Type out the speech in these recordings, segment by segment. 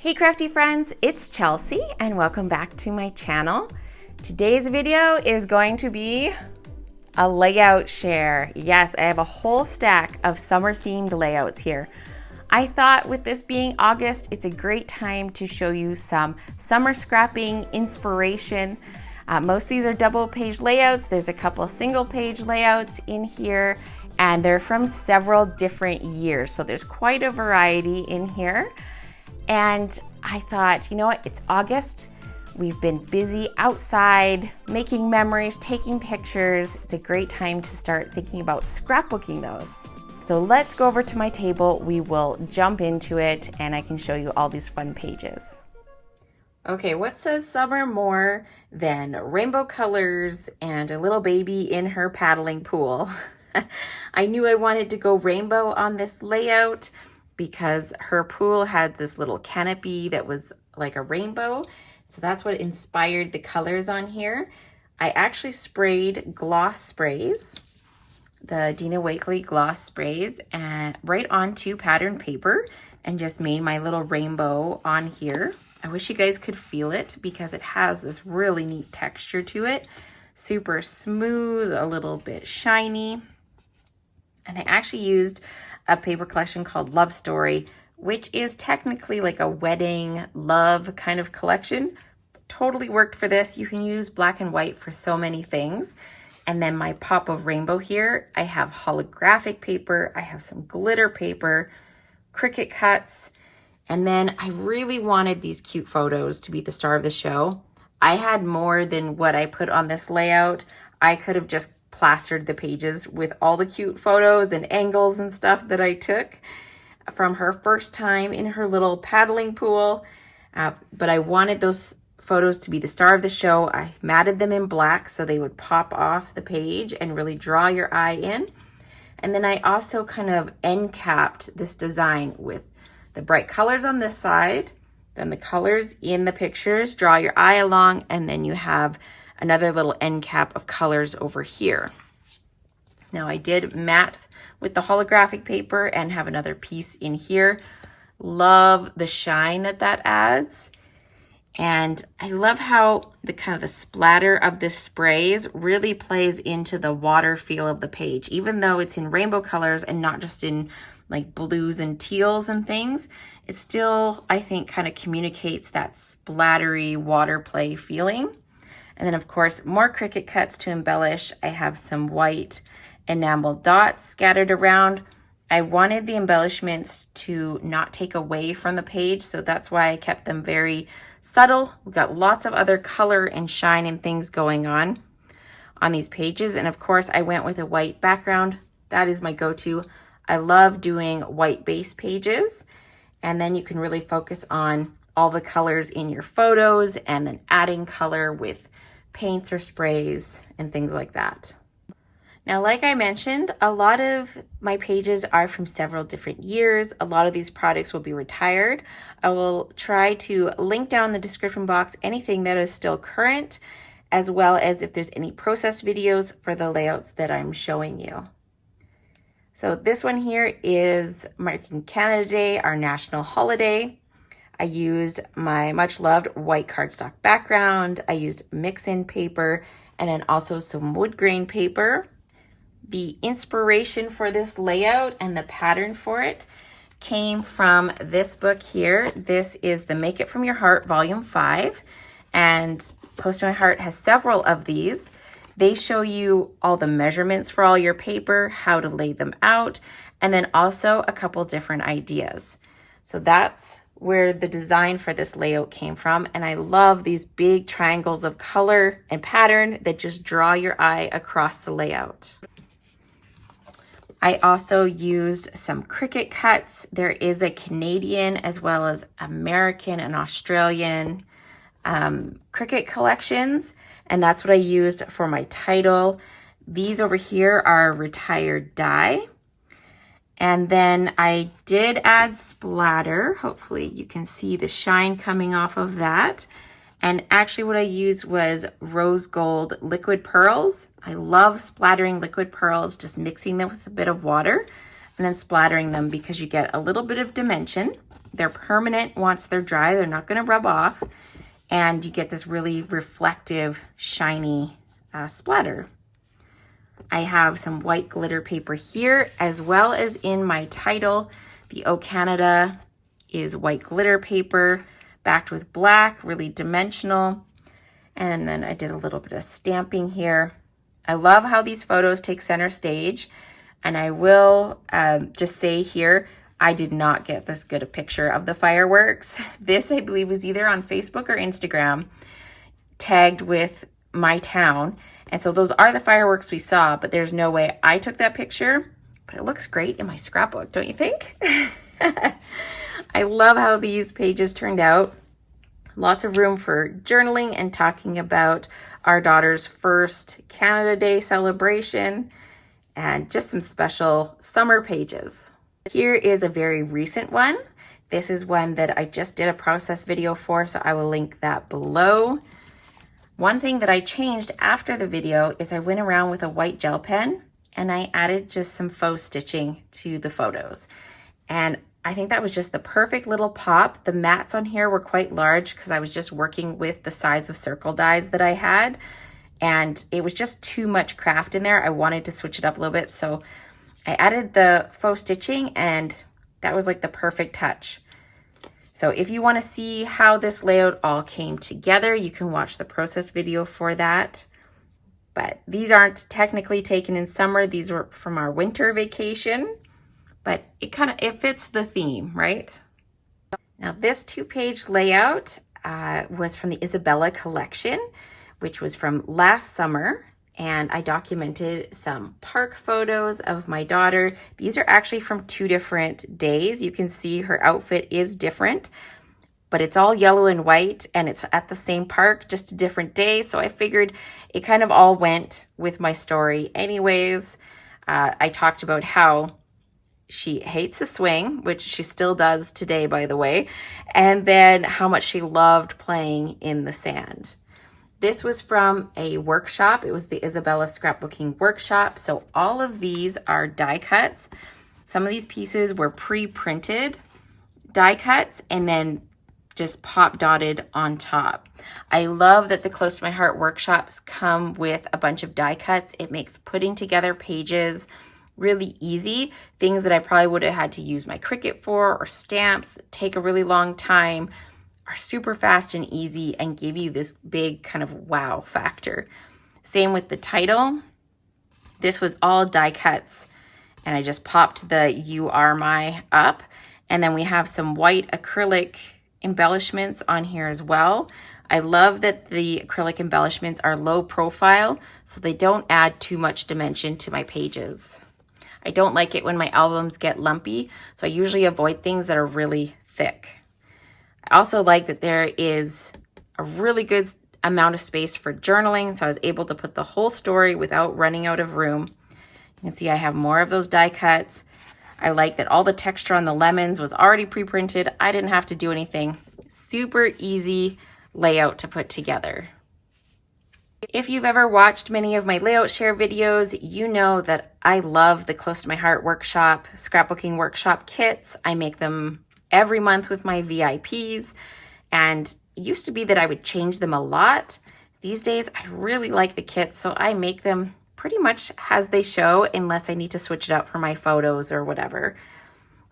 Hey crafty friends, it's Chelsea and welcome back to my channel. Today's video is going to be a layout share. Yes, I have a whole stack of summer themed layouts here. I thought with this being August, it's a great time to show you some summer scrapping inspiration. Most of these are double page layouts. There's a couple single page layouts in here and they're from several different years. So there's quite a variety in here. And I thought, you know what, it's August. We've been busy outside, making memories, taking pictures. It's a great time to start thinking about scrapbooking those. So let's go over to my table. We will jump into it and I can show you all these fun pages. Okay, what says summer more than rainbow colors and a little baby in her paddling pool? I knew I wanted to go rainbow on this layout because her pool had this little canopy that was like a rainbow. So that's what inspired the colors on here. I actually sprayed gloss sprays, the Dina Wakley gloss sprays, and right onto pattern paper and just made my little rainbow on here. I wish you guys could feel it because it has this really neat texture to it. Super smooth, a little bit shiny. And I actually used a paper collection called Love Story, which is technically like a wedding love kind of collection. Totally worked for this. You can use black and white for so many things. And then my pop of rainbow here, I have holographic paper, I have some glitter paper, Cricut cuts, and then I really wanted these cute photos to be the star of the show. I had more than what I put on this layout. I could have just plastered the pages with all the cute photos and angles and stuff that I took from her first time in her little paddling pool. But I wanted those photos to be the star of the show. I matted them in black so they would pop off the page and really draw your eye in. And then I also kind of end capped this design with the bright colors on this side, then the colors in the pictures draw your eye along, and then you have another little end cap of colors over here. Now I did matte with the holographic paper and have another piece in here. Love the shine that that adds. And I love how the kind of the splatter of the sprays really plays into the water feel of the page. Even though it's in rainbow colors and not just in like blues and teals and things, it still, I think, kind of communicates that splattery water play feeling. And then of course, more Cricut cuts to embellish. I have some white enamel dots scattered around. I wanted the embellishments to not take away from the page, so that's why I kept them very subtle. We've got lots of other color and shine and things going on these pages. And of course, I went with a white background. That is my go-to. I love doing white base pages. And then you can really focus on all the colors in your photos and then adding color with paints or sprays and things like that. Now, like I mentioned, a lot of my pages are from several different years. A lot of these products will be retired. I will try to link down in the description box anything that is still current, as well as if there's any process videos for the layouts that I'm showing you. So this one here is marking Canada Day, our national holiday. I used my much loved white cardstock background. I used mix-in paper and then also some wood grain paper. The inspiration for this layout and the pattern for it came from this book here. This is the Make It From Your Heart Volume 5, and Close to My Heart has several of these. They show you all the measurements for all your paper, how to lay them out, and then also a couple different ideas. So that's where the design for this layout came from. And I love these big triangles of color and pattern that just draw your eye across the layout. I also used some Cricut cuts. There is a Canadian as well as American and Australian Cricut collections. And that's what I used for my title. These over here are retired die. And then I did add splatter. Hopefully you can see the shine coming off of that. And actually what I used was rose gold liquid pearls. I love splattering liquid pearls, just mixing them with a bit of water and then splattering them because you get a little bit of dimension. They're permanent once they're dry. They're not going to rub off. And you get this really reflective, shiny splatter. I have some white glitter paper here, as well as in my title. The O Canada is white glitter paper, backed with black, really dimensional. And then I did a little bit of stamping here. I love how these photos take center stage. And I will just say here, I did not get this good a picture of the fireworks. This, I believe, was either on Facebook or Instagram, tagged with my town. And so those are the fireworks we saw, but there's no way I took that picture. But it looks great in my scrapbook, don't you think? I love how these pages turned out. Lots of room for journaling and talking about our daughter's first Canada Day celebration, and just some special summer pages. Here is a very recent one. This is one that I just did a process video for, so I will link that below. One thing that I changed after the video is I went around with a white gel pen and I added just some faux stitching to the photos. And I think that was just the perfect little pop. The mats on here were quite large because I was just working with the size of circle dies that I had. And it was just too much craft in there. I wanted to switch it up a little bit. So I added the faux stitching and that was like the perfect touch. So if you want to see how this layout all came together, you can watch the process video for that. But these aren't technically taken in summer. These were from our winter vacation, but it fits the theme, right? Now this 2-page layout was from the Isabella collection, which was from last summer. And I documented some park photos of my daughter. These are actually from 2 different days. You can see her outfit is different, but it's all yellow and white and it's at the same park, just a different day. So I figured it kind of all went with my story anyways. I talked about how she hates the swing, which she still does today, by the way, and then how much she loved playing in the sand. This was from a workshop. It was the Isabella scrapbooking workshop. So all of these are die cuts. Some of these pieces were pre-printed die cuts and then just pop dotted on top. I love that the Close to My Heart workshops come with a bunch of die cuts. It makes putting together pages really easy. Things that I probably would have had to use my Cricut for, or stamps that take a really long time, are super fast and easy and give you this big kind of wow factor. Same with the title. This was all die cuts and I just popped the "You Are My" up. And then we have some white acrylic embellishments on here as well. I love that the acrylic embellishments are low profile, so they don't add too much dimension to my pages. I don't like it when my albums get lumpy, so I usually avoid things that are really thick. I also like that there is a really good amount of space for journaling, so I was able to put the whole story without running out of room. You can see I have more of those die cuts. I like that all the texture on the lemons was already pre-printed. I didn't have to do anything. Super easy layout to put together. If you've ever watched many of my layout share videos, you know that I love the Close to My Heart workshop, scrapbooking workshop kits. I make them every month with my VIPs, and it used to be that I would change them a lot. These days, I really like the kits, so I make them pretty much as they show, unless I need to switch it up for my photos or whatever.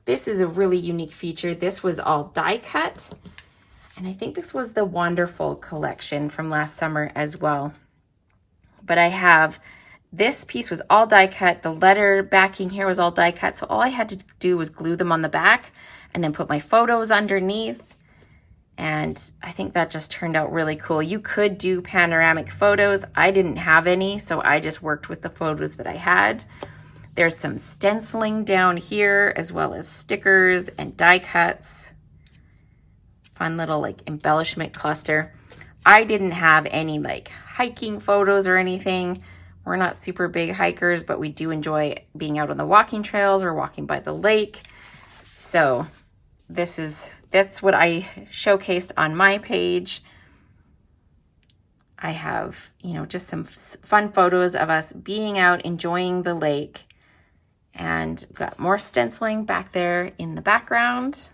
This is a really unique feature. This was all die cut, and I think this was the Wonderful collection from last summer as well. But I have, this piece was all die cut. The letter backing here was all die cut, so all I had to do was glue them on the back and then put my photos underneath. And I think that just turned out really cool. You could do panoramic photos. I didn't have any, so I just worked with the photos that I had. There's some stenciling down here, as well as stickers and die cuts. Fun little like embellishment cluster. I didn't have any like hiking photos or anything. We're not super big hikers, but we do enjoy being out on the walking trails or walking by the lake. So that's what I showcased on my page. I have, just some fun photos of us being out, enjoying the lake, and got more stenciling back there in the background.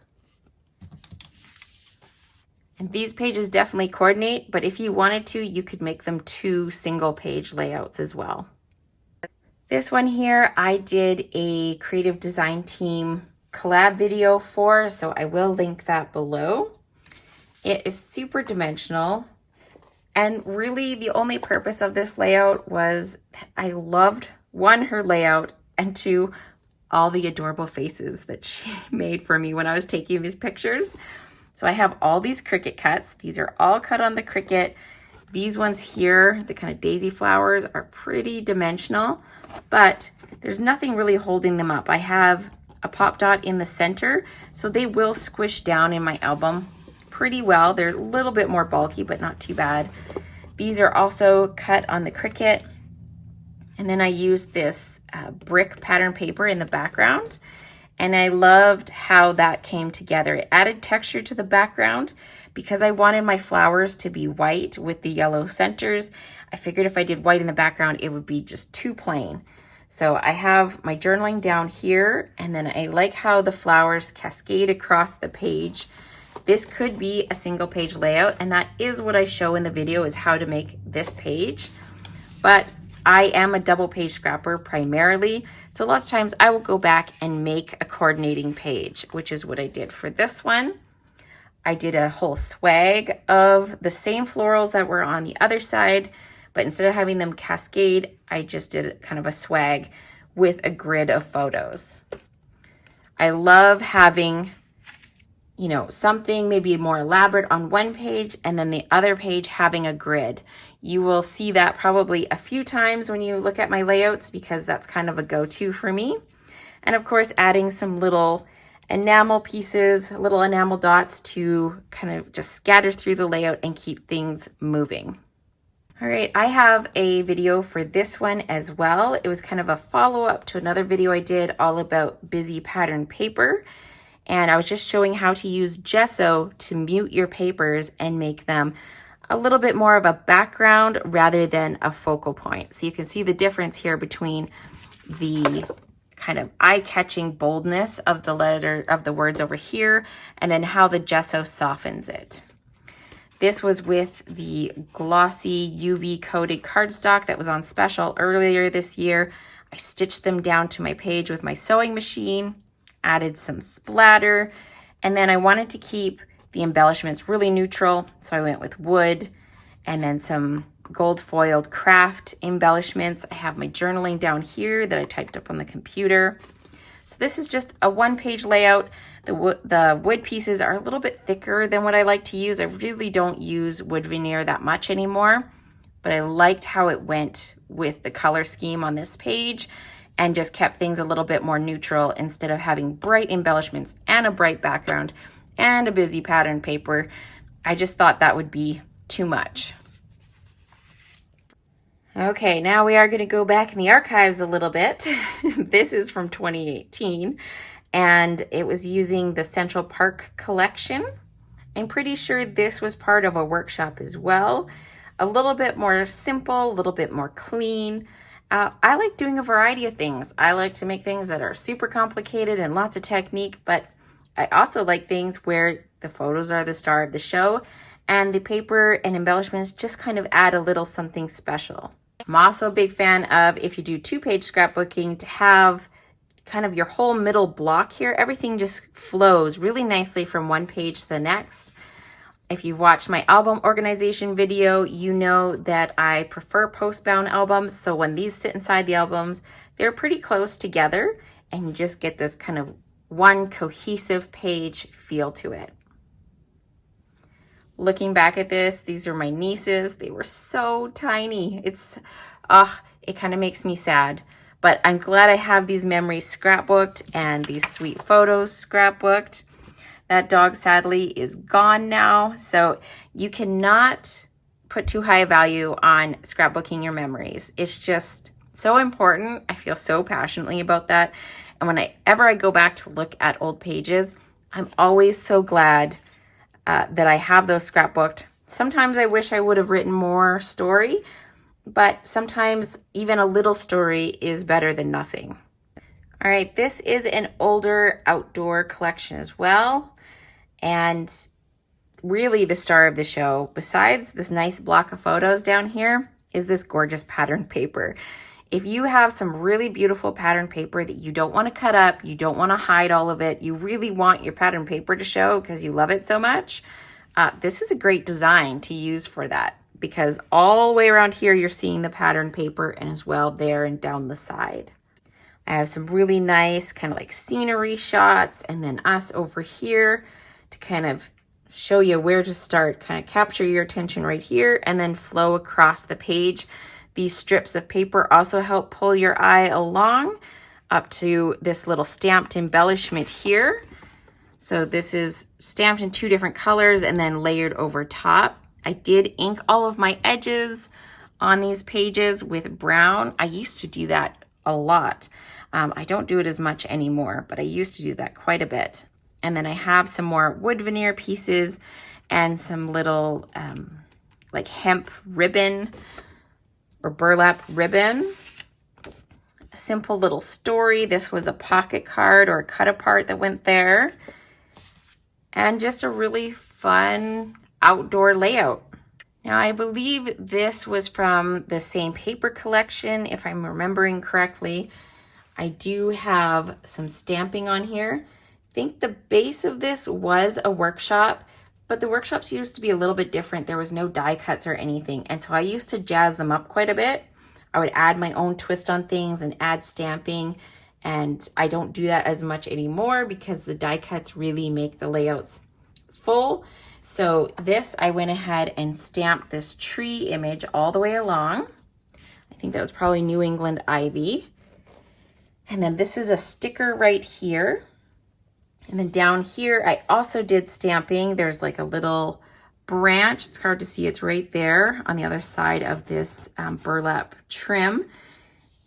And these pages definitely coordinate, but if you wanted to, you could make them 2 single page layouts as well. This one here, I did a creative design team collab video for, so I will link that below. It is super dimensional, and really the only purpose of this layout was I loved, 1, her layout, and 2, all the adorable faces that she made for me when I was taking these pictures. So I have all these Cricut cuts. These are all cut on the Cricut. These ones here, the kind of daisy flowers, are pretty dimensional, but there's nothing really holding them up. I have a pop dot in the center, so they will squish down in my album pretty well. They're a little bit more bulky, but not too bad. These are also cut on the Cricut. And then I used this brick pattern paper in the background. And I loved how that came together. It added texture to the background because I wanted my flowers to be white with the yellow centers. I figured if I did white in the background, it would be just too plain. So I have my journaling down here, and then I like how the flowers cascade across the page. This could be a single page layout, and that is what I show in the video, is how to make this page. But I am a double page scrapper primarily, so lots of times I will go back and make a coordinating page, which is what I did for this one. I did a whole swag of the same florals that were on the other side, but instead of having them cascade, I just did kind of a swag with a grid of photos. I love having, you know, something maybe more elaborate on one page and then the other page having a grid. You will see that probably a few times when you look at my layouts because that's kind of a go-to for me. And of course, adding some little enamel pieces, little enamel dots to kind of just scatter through the layout and keep things moving. All right, I have a video for this one as well. It was kind of a follow-up to another video I did all about busy pattern paper. And I was just showing how to use Gesso to mute your papers and make them a little bit more of a background rather than a focal point. So you can see the difference here between the kind of eye-catching boldness of the letter of the words over here and then how the Gesso softens it. This was with the glossy UV coated cardstock that was on special earlier this year. I stitched them down to my page with my sewing machine, added some splatter, and then I wanted to keep the embellishments really neutral, so I went with wood and then some gold foiled craft embellishments. I have my journaling down here that I typed up on the computer. So this is just a one-page layout. The wood pieces are a little bit thicker than what I like to use. I really don't use wood veneer that much anymore, but I liked how it went with the color scheme on this page and just kept things a little bit more neutral instead of having bright embellishments and a bright background and a busy pattern paper. I just thought that would be too much. Okay, now we are going to go back in the archives a little bit. This is from 2018, and it was using the Central Park collection. I'm pretty sure this was part of a workshop as well. A little bit more simple, a little bit more clean. I like doing a variety of things. I like to make things that are super complicated and lots of technique, but I also like things where the photos are the star of the show and the paper and embellishments just kind of add a little something special. I'm also a big fan of, if you do two-page scrapbooking, to have kind of your whole middle block here. Everything just flows really nicely from one page to the next. If you've watched my album organization video, you know that I prefer post-bound albums. So when these sit inside the albums, they're pretty close together and you just get this kind of one cohesive page feel to it. Looking back at this, these are my nieces. They were so tiny. It kind of makes me sad. But I'm glad I have these memories scrapbooked and these sweet photos scrapbooked. That dog sadly is gone now. So you cannot put too high a value on scrapbooking your memories. It's just so important. I feel so passionately about that. And whenever I go back to look at old pages, I'm always so glad that I have those scrapbooked. Sometimes I wish I would have written more story, but sometimes even a little story is better than nothing. All right, this is an older outdoor collection as well. And really the star of the show, besides this nice block of photos down here, is this gorgeous pattern paper. If you have some really beautiful pattern paper that you don't want to cut up, you don't want to hide all of it, you really want your pattern paper to show because you love it so much, this is a great design to use for that, because all the way around here you're seeing the pattern paper, and as well there and down the side. I have some really nice kind of like scenery shots, and then us over here to kind of show you where to start, kind of capture your attention right here and then flow across the page. These strips of paper also help pull your eye along up to this little stamped embellishment here. So this is stamped in 2 different colors and then layered over top. I did ink all of my edges on these pages with brown. I used to do that a lot. I don't do it as much anymore, but I used to do that quite a bit. And then I have some more wood veneer pieces and some little like hemp ribbon or burlap ribbon. A simple little story. This was a pocket card or a cut apart that went there. And just a really fun outdoor layout. Now I believe this was from the same paper collection, if I'm remembering correctly. I do have some stamping on here. I think the base of this was a workshop, but the workshops used to be a little bit different. There was no die cuts or anything. And so I used to jazz them up quite a bit. I would add my own twist on things and add stamping. And I don't do that as much anymore because the die cuts really make the layouts full. So this, I went ahead and stamped this tree image all the way along. I think that was probably New England ivy. And then this is a sticker right here. And then down here, I also did stamping. There's like a little branch. It's hard to see. It's right there on the other side of this burlap trim.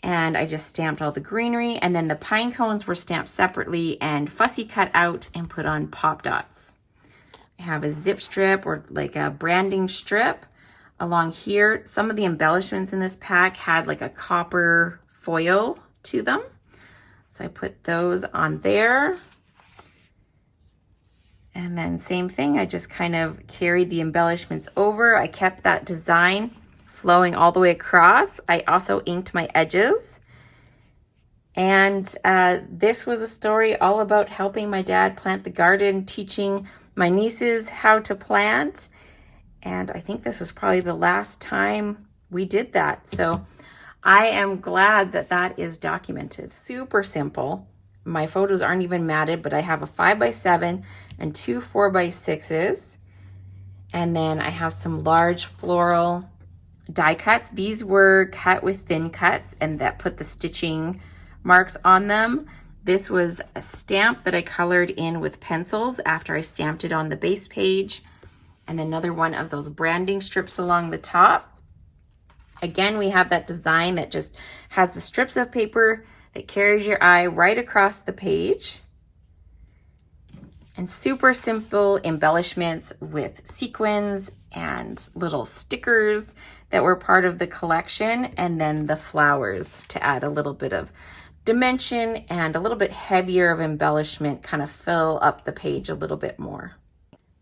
And I just stamped all the greenery. And then the pine cones were stamped separately and fussy cut out and put on pop dots. I have a zip strip or like a branding strip along here. Some of the embellishments in this pack had like a copper foil to them. So I put those on there. And then same thing, I just kind of carried the embellishments over. I kept that design flowing all the way across. I also inked my edges. And this was a story all about helping my dad plant the garden, teaching my nieces how to plant. And I think this was probably the last time we did that. So I am glad that that is documented. Super simple. My photos aren't even matted, but I have a 5x7 and 2 4x6s. And then I have some large floral die cuts. These were cut with thin cuts and that put the stitching marks on them. This was a stamp that I colored in with pencils after I stamped it on the base page. And another one of those branding strips along the top. Again, we have that design that just has the strips of paper that carries your eye right across the page. And super simple embellishments with sequins and little stickers that were part of the collection. And then the flowers to add a little bit of dimension and a little bit heavier of embellishment, kind of fill up the page a little bit more.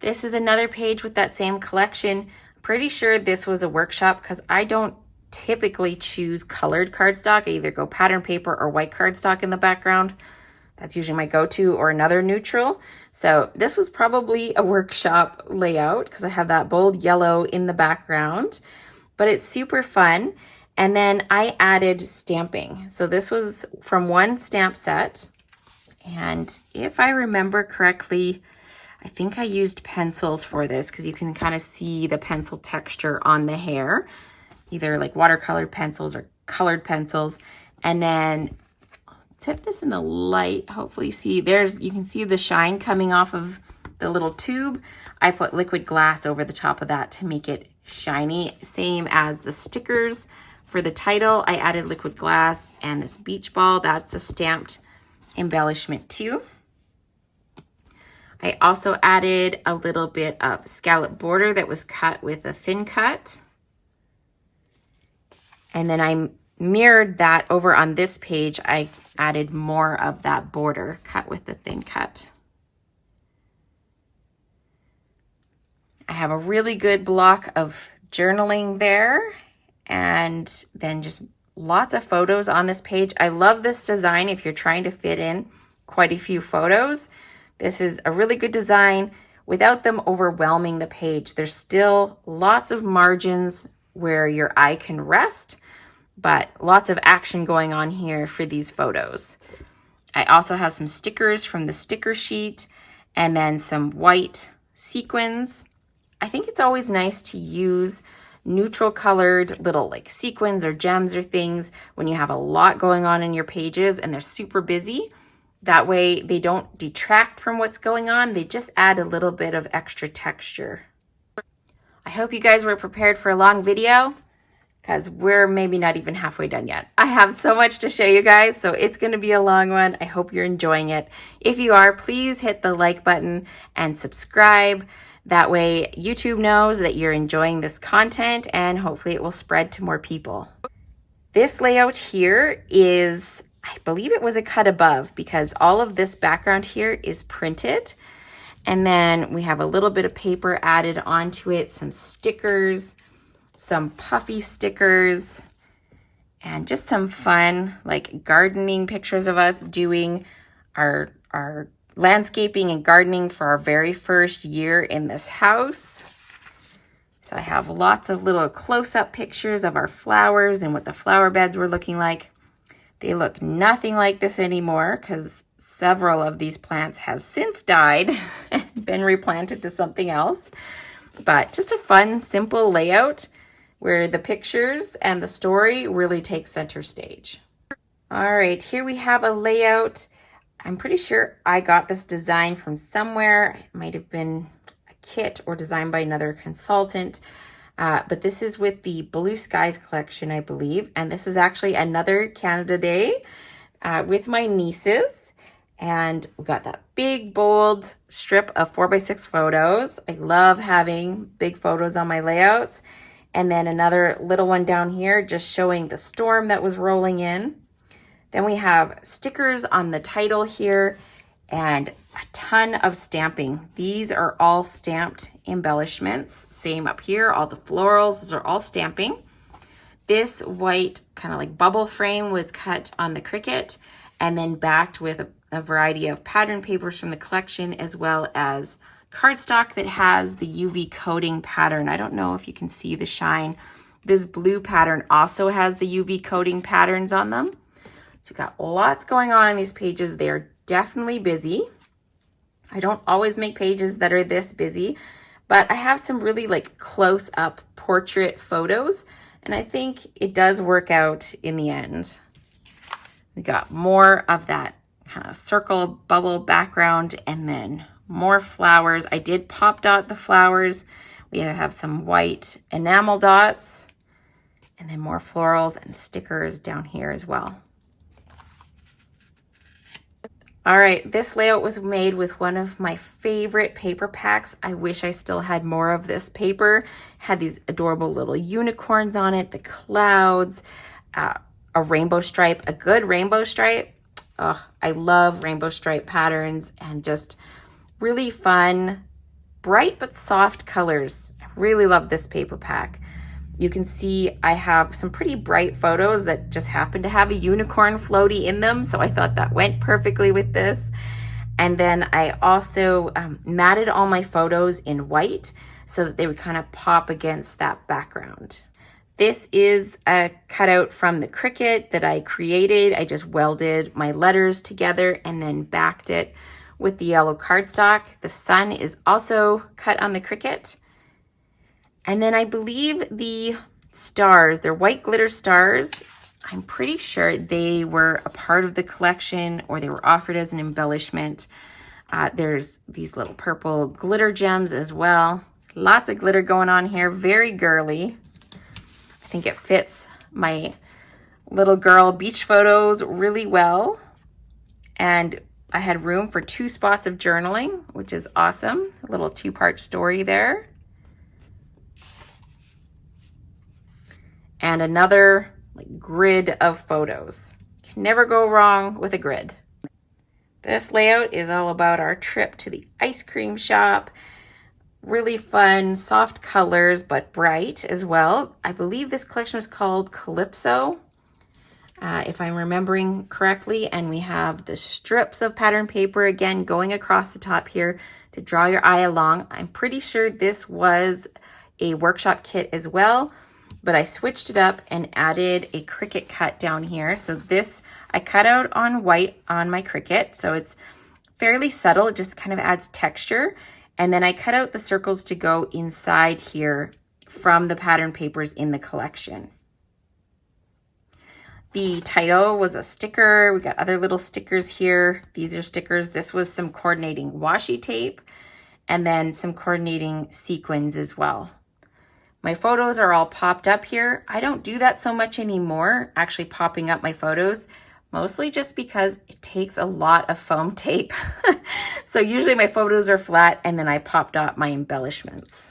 This is another page with that same collection. Pretty sure this was a workshop because I don't typically choose colored cardstock. I either go pattern paper or white cardstock in the background. That's usually my go-to, or another neutral. So this was probably a workshop layout because I have that bold yellow in the background, but it's super fun. And then I added stamping. So this was from one stamp set. And if I remember correctly, I think I used pencils for this because you can kind of see the pencil texture on the hair, either like watercolor pencils or colored pencils. And then I'll tip this in the light. Hopefully you can see the shine coming off of the little tube. I put liquid glass over the top of that to make it shiny, same as the stickers. For the title, I added liquid glass and this beach ball. That's a stamped embellishment too. I also added a little bit of scallop border that was cut with a thin cut. And then I mirrored that over on this page. I added more of that border cut with the thin cut. I have a really good block of journaling there, and then just lots of photos on this page. I love this design if you're trying to fit in quite a few photos. This is a really good design without them overwhelming the page. There's still lots of margins where your eye can rest, but lots of action going on here for these photos. I also have some stickers from the sticker sheet and then some white sequins. I think it's always nice to use neutral colored little like sequins or gems or things when you have a lot going on in your pages and they're super busy. That way they don't detract from what's going on. They just add a little bit of extra texture. I hope you guys were prepared for a long video, because we're maybe not even halfway done yet. I have so much to show you guys, so it's going to be a long one. I hope you're enjoying it. If you are, please hit the like button and subscribe. That way YouTube knows that you're enjoying this content, and hopefully it will spread to more people. This layout here is, I believe it was a cut above, because all of this background here is printed. And then we have a little bit of paper added onto it, some stickers, some puffy stickers, and just some fun like gardening pictures of us doing our landscaping and gardening for our very first year in this house. So I have lots of little close-up pictures of our flowers and what the flower beds were looking like. They look nothing like this anymore because several of these plants have since died and been replanted to something else. But just a fun, simple layout where the pictures and the story really take center stage. All right, here we have a layout. I'm pretty sure I got this design from somewhere. It might have been a kit or designed by another consultant. But this is with the Blue Skies collection, I believe. And this is actually another Canada Day with my nieces. And we got that big, bold strip of 4x6 photos. I love having big photos on my layouts. And then another little one down here just showing the storm that was rolling in. Then we have stickers on the title here and a ton of stamping. These are all stamped embellishments. Same up here, all the florals, these are all stamping. This white kind of like bubble frame was cut on the Cricut and then backed with a variety of pattern papers from the collection, as well as cardstock that has the UV coating pattern. I don't know if you can see the shine. This blue pattern also has the UV coating patterns on them. So we've got lots going on in these pages. They are definitely busy. I don't always make pages that are this busy, but I have some really like close up portrait photos, and I think it does work out in the end. We got more of that kind of circle bubble background and then more flowers. I did pop dot the flowers. We have some white enamel dots and then more florals and stickers down here as well. All right, this layout was made with one of my favorite paper packs. I wish I still had more of this paper. It had these adorable little unicorns on it, the clouds, a rainbow stripe, a good rainbow stripe. Oh, I love rainbow stripe patterns and just really fun, bright but soft colors. I really love this paper pack. You can see I have some pretty bright photos that just happen to have a unicorn floaty in them, so I thought that went perfectly with this. And then I also matted all my photos in white so that they would kind of pop against that background. This is a cutout from the Cricut that I created. I just welded my letters together and then backed it with the yellow cardstock. The sun is also cut on the Cricut. And then I believe the stars, they're white glitter stars. I'm pretty sure they were a part of the collection or they were offered as an embellishment. There's these little purple glitter gems as well. Lots of glitter going on here, very girly. I think it fits my little girl beach photos really well. And I had room for 2 spots of journaling, which is awesome. A little 2-part story there. And another like grid of photos. Can never go wrong with a grid. This layout is all about our trip to the ice cream shop. really fun, soft colors, but bright as well. I believe this collection was called Calypso, if I'm remembering correctly. And we have the strips of pattern paper again going across the top here to draw your eye along. I'm pretty sure this was a workshop kit as well, but I switched it up and added a Cricut cut down here. So this I cut out on white on my Cricut, so it's fairly subtle. It just kind of adds texture. And then I cut out the circles to go inside here from the pattern papers in the collection. The title was a sticker. We got other little stickers here. These are stickers. This was some coordinating washi tape and then some coordinating sequins as well. My photos are all popped up here. I don't do that so much anymore, actually popping up my photos, mostly just because it takes a lot of foam tape. So usually my photos are flat and then I popped up my embellishments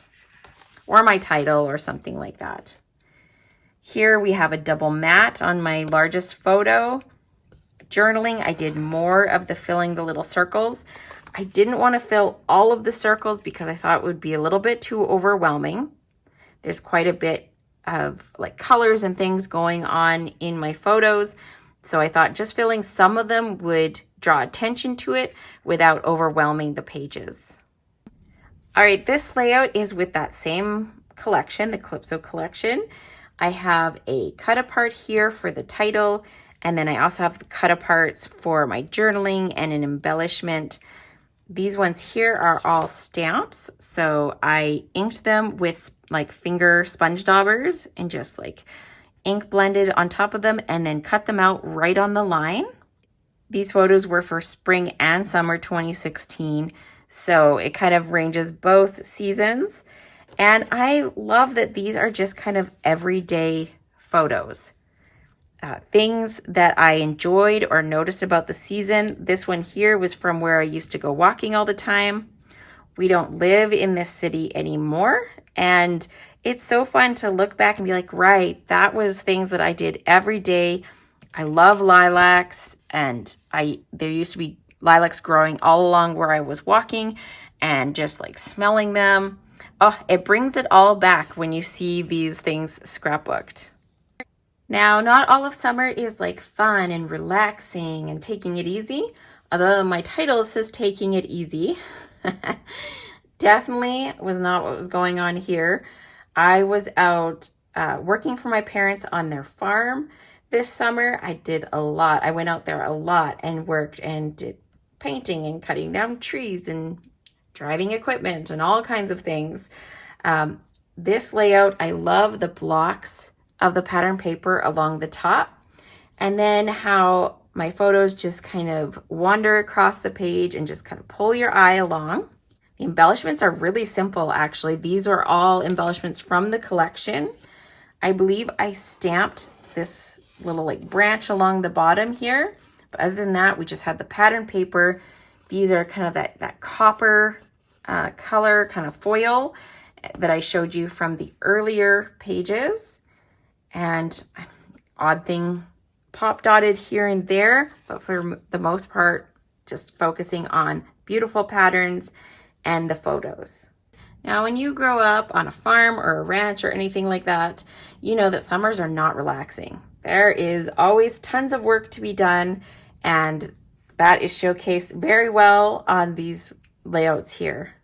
or my title or something like that. Here we have a double mat on my largest photo. Journaling, I did more of the filling the little circles. I didn't want to fill all of the circles because I thought it would be a little bit too overwhelming. There's quite a bit of like colors and things going on in my photos. So I thought just filling some of them would draw attention to it without overwhelming the pages. All right, this layout is with that same collection, the Calypso collection. I have a cut apart here for the title, and then I also have the cut aparts for my journaling and an embellishment. These ones here are all stamps, so I inked them with like finger sponge daubers and just like ink blended on top of them and then cut them out right on the line. These photos were for spring and summer 2016, so it kind of ranges both seasons. And I love that these are just kind of everyday photos. Things that I enjoyed or noticed about the season. This one here was from where I used to go walking all the time. We don't live in this city anymore. And it's so fun to look back and be like, right, that was things that I did every day. I love lilacs, and there used to be lilacs growing all along where I was walking and just like smelling them. Oh, it brings it all back when you see these things scrapbooked. Now, not all of summer is like fun and relaxing and taking it easy, although my title says taking it easy. Definitely was not what was going on here. I was out working for my parents on their farm this summer. I did a lot. I went out there a lot and worked and did painting and cutting down trees and driving equipment and all kinds of things. This layout, I love the blocks of the pattern paper along the top, and then how my photos just kind of wander across the page and just kind of pull your eye along. The embellishments are really simple, actually. These are all embellishments from the collection. I believe I stamped this little like branch along the bottom here, but other than that, we just had the pattern paper. These are kind of that copper color kind of foil that I showed you from the earlier pages. And odd thing pop dotted here and there, but for the most part, just focusing on beautiful patterns and the photos. Now, when you grow up on a farm or a ranch or anything like that, you know that summers are not relaxing. There is always tons of work to be done, and that is showcased very well on these layouts here.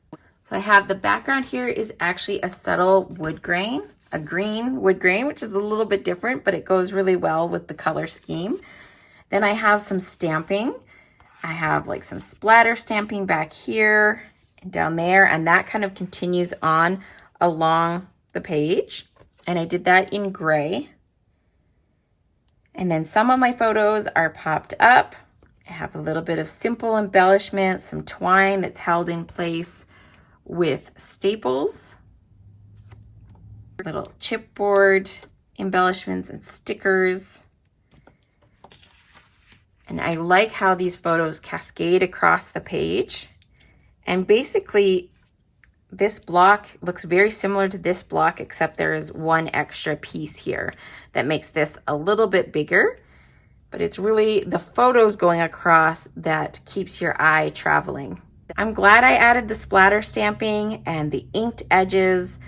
So I have the background here is actually a subtle wood grain, a green wood grain, which is a little bit different, but it goes really well with the color scheme. Then I have some stamping. I have like some splatter stamping back here and down there, and that kind of continues on along the page. And I did that in gray. And then some of my photos are popped up. I have a little bit of simple embellishment, some twine that's held in place with staples, little chipboard embellishments and stickers. And I like how these photos cascade across the page. And basically, this block looks very similar to this block, except there is one extra piece here that makes this a little bit bigger. But it's really the photos going across that keeps your eye traveling. I'm glad I added the splatter stamping and the inked edges.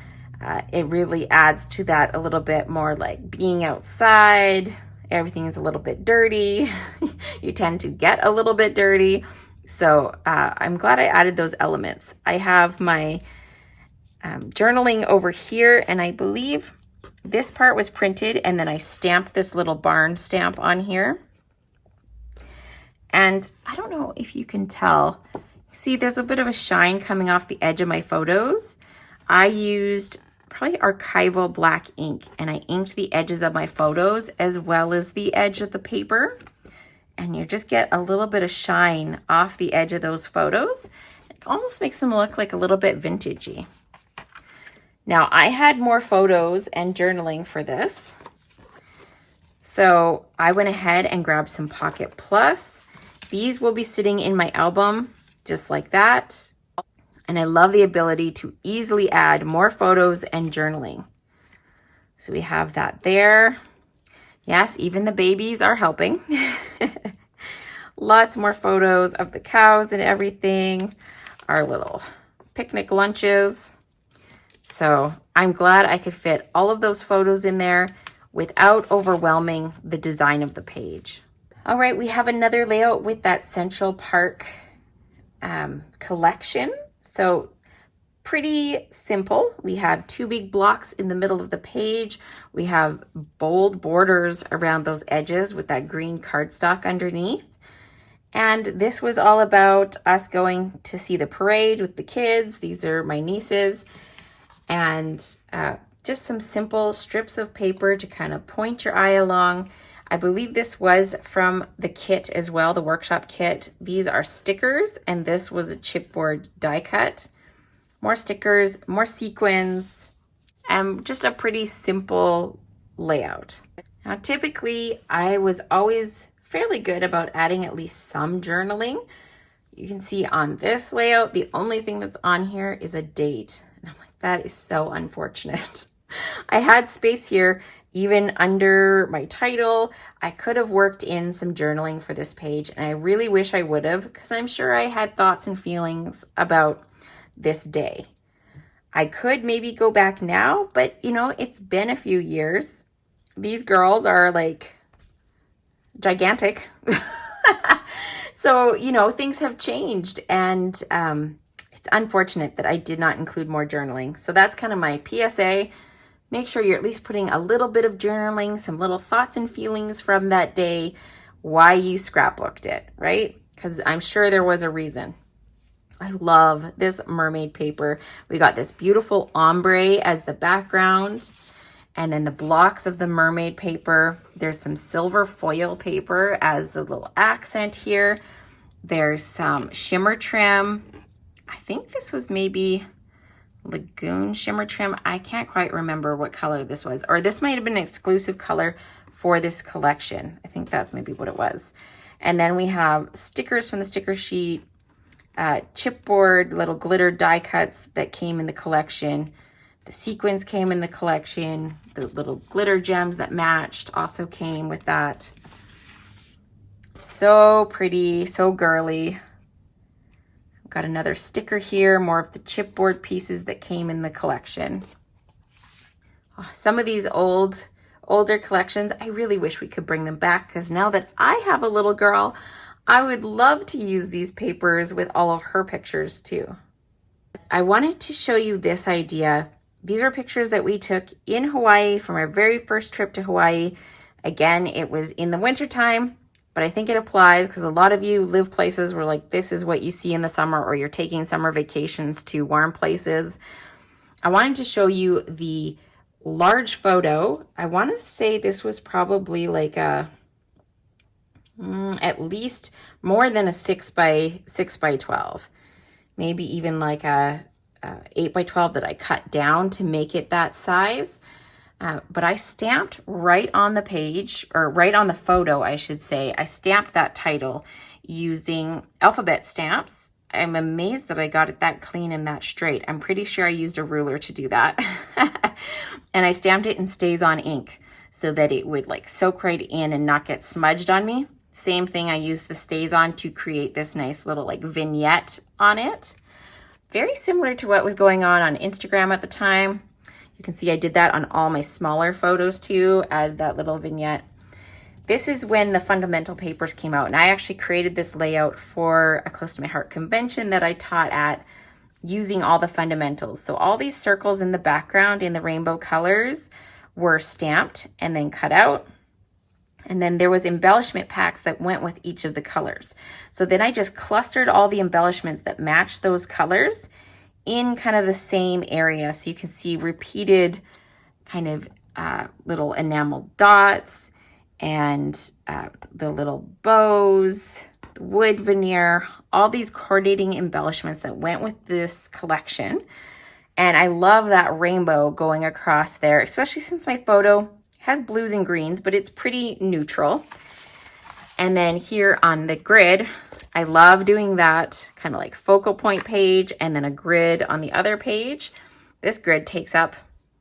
It really adds to that a little bit more, like being outside. Everything is a little bit dirty. You tend to get a little bit dirty. So I'm glad I added those elements. I have my journaling over here, and I believe this part was printed, and then I stamped this little barn stamp on here. And I don't know if you can tell, see there's a bit of a shine coming off the edge of my photos. I used probably archival black ink, and I inked the edges of my photos as well as the edge of the paper. And you just get a little bit of shine off the edge of those photos. It almost makes them look like a little bit vintagey. Now, I had more photos and journaling for this. So I went ahead and grabbed some Pocket Plus. These will be sitting in my album just like that. And I love the ability to easily add more photos and journaling. So we have that there. Yes, even the babies are helping. Lots more photos of the cows and everything. Our little picnic lunches. So I'm glad I could fit all of those photos in there without overwhelming the design of the page. All right, we have another layout with that Central Park collection. So pretty simple. We have two big blocks in the middle of the page. We have bold borders around those edges with that green cardstock underneath. And this was all about us going to see the parade with the kids. These are my nieces. And just some simple strips of paper to kind of point your eye along. I believe this was from the kit as well, the workshop kit. These are stickers, and this was a chipboard die cut. More stickers, more sequins, and just a pretty simple layout. Now, typically, I was always fairly good about adding at least some journaling. You can see on this layout, the only thing that's on here is a date. And I'm like, that is so unfortunate. I had space here, even under my title. I could have worked in some journaling for this page, and I really wish I would have, because I'm sure I had thoughts and feelings about this day. I could maybe go back now, but you know, it's been a few years. These girls are like gigantic. So, you know, things have changed, and it's unfortunate that I did not include more journaling. So that's kind of my PSA. Make sure you're at least putting a little bit of journaling, some little thoughts and feelings from that day, why you scrapbooked it, right? Because I'm sure there was a reason. I love this mermaid paper. We got this beautiful ombre as the background, and then the blocks of the mermaid paper. There's some silver foil paper as the little accent here. There's some shimmer trim. I think this was maybe Lagoon shimmer trim. I can't quite remember what color this was, or this might have been an exclusive color for this collection. I think that's maybe what it was. And then we have stickers from the sticker sheet, chipboard, little glitter die cuts that came in the collection. The sequins came in the collection. The little glitter gems that matched also came with that. So pretty, so girly. Got another sticker here, more of the chipboard pieces that came in the collection. Oh, some of these older collections, I really wish we could bring them back, because now that I have a little girl, I would love to use these papers with all of her pictures too. I wanted to show you this idea. These are pictures that we took in Hawaii from our very first trip to Hawaii. Again, it was in the wintertime, but I think it applies because a lot of you live places where like this is what you see in the summer, or you're taking summer vacations to warm places. I wanted to show you the large photo. I want to say this was probably like a at least more than a 6 by 12, maybe even like a 8 by 12 that I cut down to make it that size. But I stamped right on the page, or right on the photo, I should say. I stamped that title using alphabet stamps. I'm amazed that I got it that clean and that straight. I'm pretty sure I used a ruler to do that. And I stamped it in Stays On ink so that it would like soak right in and not get smudged on me. Same thing, I used the stays on to create this nice little like vignette on it. Very similar to what was going on Instagram at the time. You can see I did that on all my smaller photos too, add that little vignette. This is when the fundamental papers came out, and I actually created this layout for a Close to My Heart convention that I taught at, using all the fundamentals. So all these circles in the background in the rainbow colors were stamped and then cut out. And then there was embellishment packs that went with each of the colors. So then I just clustered all the embellishments that matched those colors in kind of the same area. So you can see repeated kind of little enamel dots and the little bows, the wood veneer, all these coordinating embellishments that went with this collection. And I love that rainbow going across there, especially since my photo has blues and greens, but it's pretty neutral. And then here on the grid, I love doing that kind of like focal point page and then a grid on the other page. This grid takes up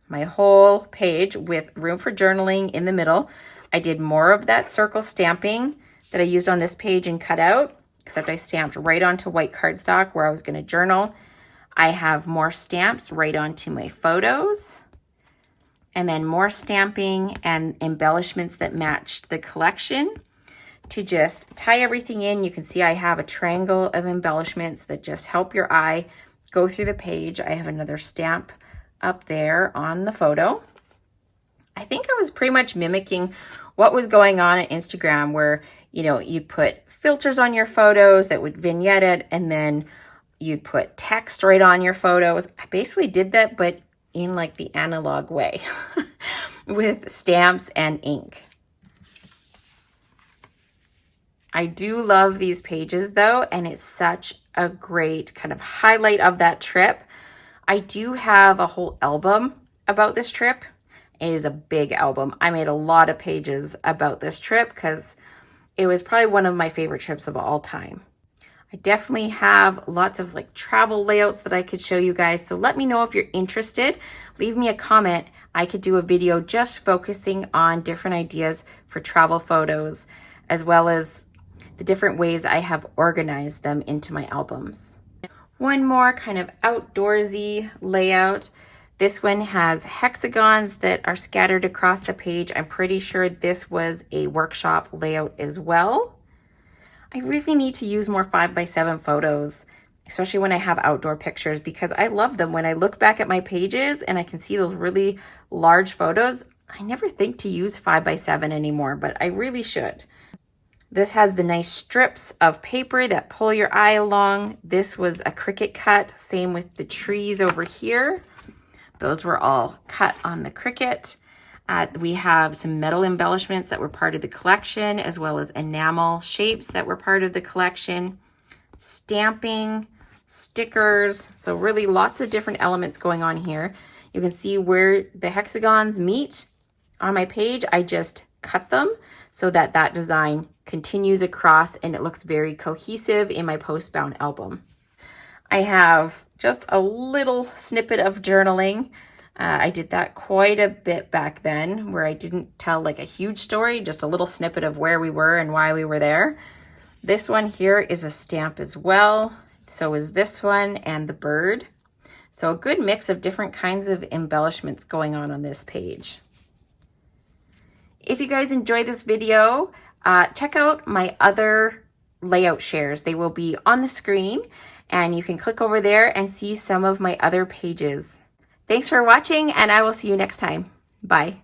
my whole page with room for journaling in the middle. I did more of that circle stamping that I used on this page and cut out, except I stamped right onto white cardstock where I was going to journal. I have more stamps right onto my photos, and then more stamping and embellishments that matched the collection to just tie everything in. You can see I have a triangle of embellishments that just help your eye go through the page. I have another stamp up there on the photo. I think I was pretty much mimicking what was going on at Instagram, where, you know, you'd put filters on your photos that would vignette it, and then you'd put text right on your photos. I basically did that, but in like the analog way with stamps and ink. I do love these pages though, and it's such a great kind of highlight of that trip. I do have a whole album about this trip. It is a big album. I made a lot of pages about this trip because it was probably one of my favorite trips of all time. I definitely have lots of like travel layouts that I could show you guys. So let me know if you're interested. Leave me a comment. I could do a video just focusing on different ideas for travel photos, as well as the different ways I have organized them into my albums. One more kind of outdoorsy layout. This one has hexagons that are scattered across the page. I'm pretty sure this was a workshop layout as well. I really need to use more 5x7 photos, especially when I have outdoor pictures, because I love them. When I look back at my pages and I can see those really large photos, I never think to use 5x7 anymore, but I really should. This has the nice strips of paper that pull your eye along. This was a Cricut cut, same with the trees over here. Those were all cut on the Cricut. We have some metal embellishments that were part of the collection, as well as enamel shapes that were part of the collection, stamping, stickers. So really lots of different elements going on here. You can see where the hexagons meet on my page. I just cut them so that that design continues across and it looks very cohesive in my post-bound album. I have just a little snippet of journaling. I did that quite a bit back then, where I didn't tell like a huge story, just a little snippet of where we were and why we were there. This one here is a stamp as well. So is this one and the bird. So a good mix of different kinds of embellishments going on this page. If you guys enjoyed this video, check out my other layout shares. They will be on the screen, and you can click over there and see some of my other pages. Thanks for watching, and I will see you next time. Bye.